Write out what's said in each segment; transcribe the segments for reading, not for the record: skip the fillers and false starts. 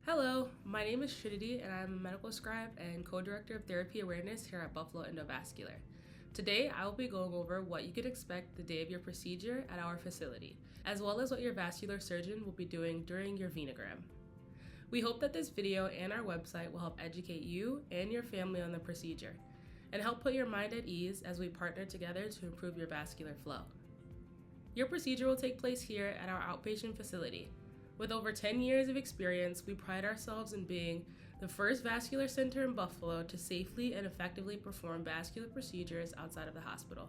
Hello, my name is Triniti, and I'm a medical scribe and co-director of therapy awareness here at Buffalo Endovascular. Today, I will be going over what you can expect the day of your procedure at our facility, as well as what your vascular surgeon will be doing during your venogram. We hope that this video and our website will help educate you and your family on the procedure, and help put your mind at ease as we partner together to improve your vascular flow. Your procedure will take place here at our outpatient facility. With over 10 years of experience, we pride ourselves in being the first vascular center in Buffalo to safely and effectively perform vascular procedures outside of the hospital.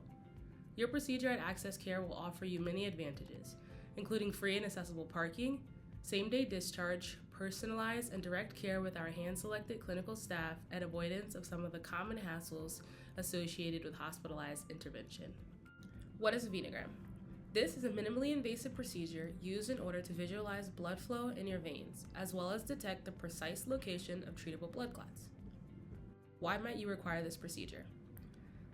Your procedure at Access Care will offer you many advantages, including free and accessible parking, same-day discharge, personalized and direct care with our hand-selected clinical staff, and avoidance of some of the common hassles associated with hospitalized intervention. What is a venogram? This is a minimally invasive procedure used in order to visualize blood flow in your veins, as well as detect the precise location of treatable blood clots. Why might you require this procedure?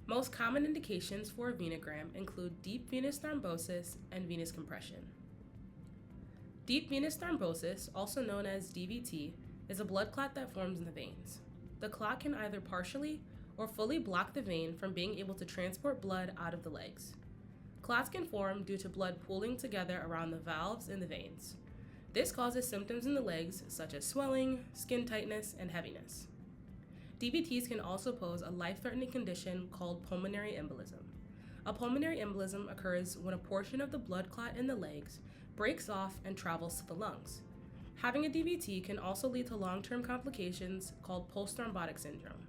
Most common indications for a venogram include deep venous thrombosis and venous compression. Deep venous thrombosis, also known as DVT, is a blood clot that forms in the veins. The clot can either partially or fully block the vein from being able to transport blood out of the legs. Clots can form due to blood pooling together around the valves in the veins. This causes symptoms in the legs such as swelling, skin tightness, and heaviness. DVTs can also pose a life-threatening condition called pulmonary embolism. A pulmonary embolism occurs when a portion of the blood clot in the legs breaks off and travels to the lungs. Having a DVT can also lead to long-term complications called post-thrombotic syndrome.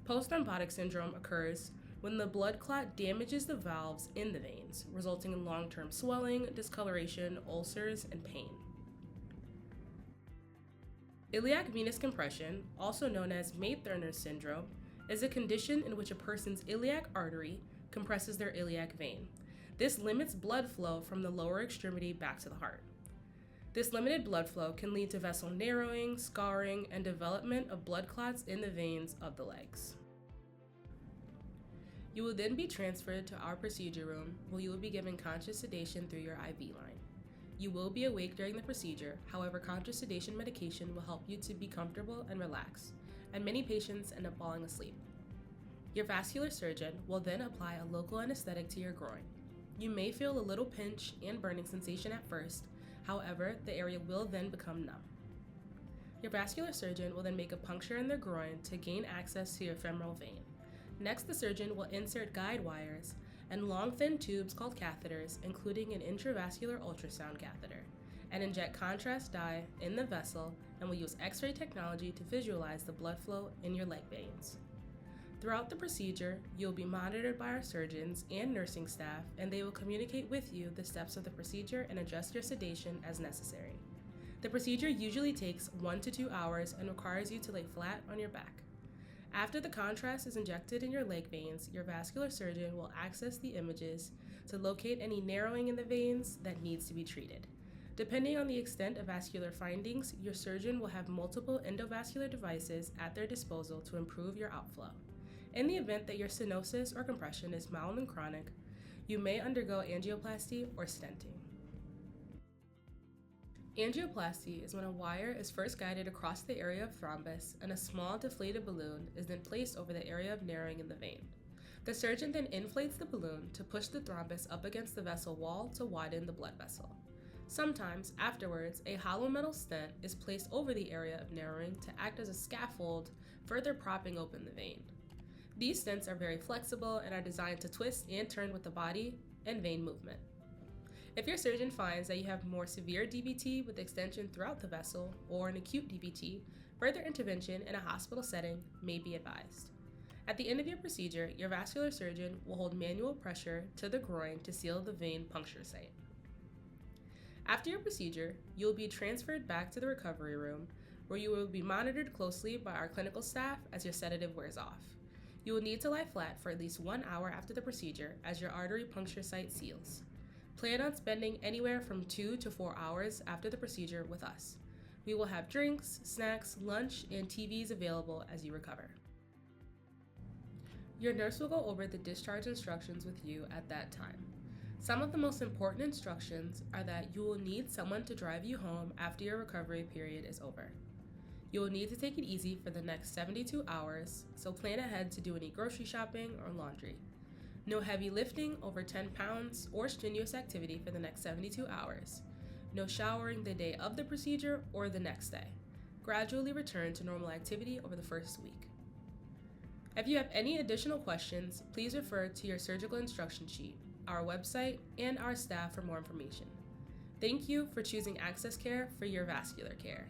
Post-thrombotic syndrome occurs when the blood clot damages the valves in the veins, resulting in long-term swelling, discoloration, ulcers, and pain. Iliac venous compression, also known as May-Thurner syndrome, is a condition in which a person's iliac artery compresses their iliac vein. This limits blood flow from the lower extremity back to the heart. This limited blood flow can lead to vessel narrowing, scarring, and development of blood clots in the veins of the legs. You will then be transferred to our procedure room where you will be given conscious sedation through your IV line. You will be awake during the procedure, however, conscious sedation medication will help you to be comfortable and relax, and many patients end up falling asleep. Your vascular surgeon will then apply a local anesthetic to your groin. You may feel a little pinch and burning sensation at first, however, the area will then become numb. Your vascular surgeon will then make a puncture in the groin to gain access to your femoral vein. Next, the surgeon will insert guide wires and long thin tubes called catheters, including an intravascular ultrasound catheter, and inject contrast dye in the vessel and will use X-ray technology to visualize the blood flow in your leg veins. Throughout the procedure, you'll be monitored by our surgeons and nursing staff, and they will communicate with you the steps of the procedure and adjust your sedation as necessary. The procedure usually takes 1 to 2 hours and requires you to lay flat on your back. After the contrast is injected in your leg veins, your vascular surgeon will access the images to locate any narrowing in the veins that needs to be treated. Depending on the extent of vascular findings, your surgeon will have multiple endovascular devices at their disposal to improve your outflow. In the event that your stenosis or compression is mild and chronic, you may undergo angioplasty or stenting. Angioplasty is when a wire is first guided across the area of thrombus and a small deflated balloon is then placed over the area of narrowing in the vein. The surgeon then inflates the balloon to push the thrombus up against the vessel wall to widen the blood vessel. Sometimes, afterwards, a hollow metal stent is placed over the area of narrowing to act as a scaffold, further propping open the vein. These stents are very flexible and are designed to twist and turn with the body and vein movement. If your surgeon finds that you have more severe DVT with extension throughout the vessel or an acute DVT, further intervention in a hospital setting may be advised. At the end of your procedure, your vascular surgeon will hold manual pressure to the groin to seal the vein puncture site. After your procedure, you will be transferred back to the recovery room where you will be monitored closely by our clinical staff as your sedative wears off. You will need to lie flat for at least 1 hour after the procedure as your artery puncture site seals. Plan on spending anywhere from 2 to 4 hours after the procedure with us. We will have drinks, snacks, lunch, and TVs available as you recover. Your nurse will go over the discharge instructions with you at that time. Some of the most important instructions are that you will need someone to drive you home after your recovery period is over. You will need to take it easy for the next 72 hours, so plan ahead to do any grocery shopping or laundry. No heavy lifting over 10 pounds or strenuous activity for the next 72 hours. No showering the day of the procedure or the next day. Gradually return to normal activity over the first week. If you have any additional questions, please refer to your surgical instruction sheet, our website, and our staff for more information. Thank you for choosing Access Care for your vascular care.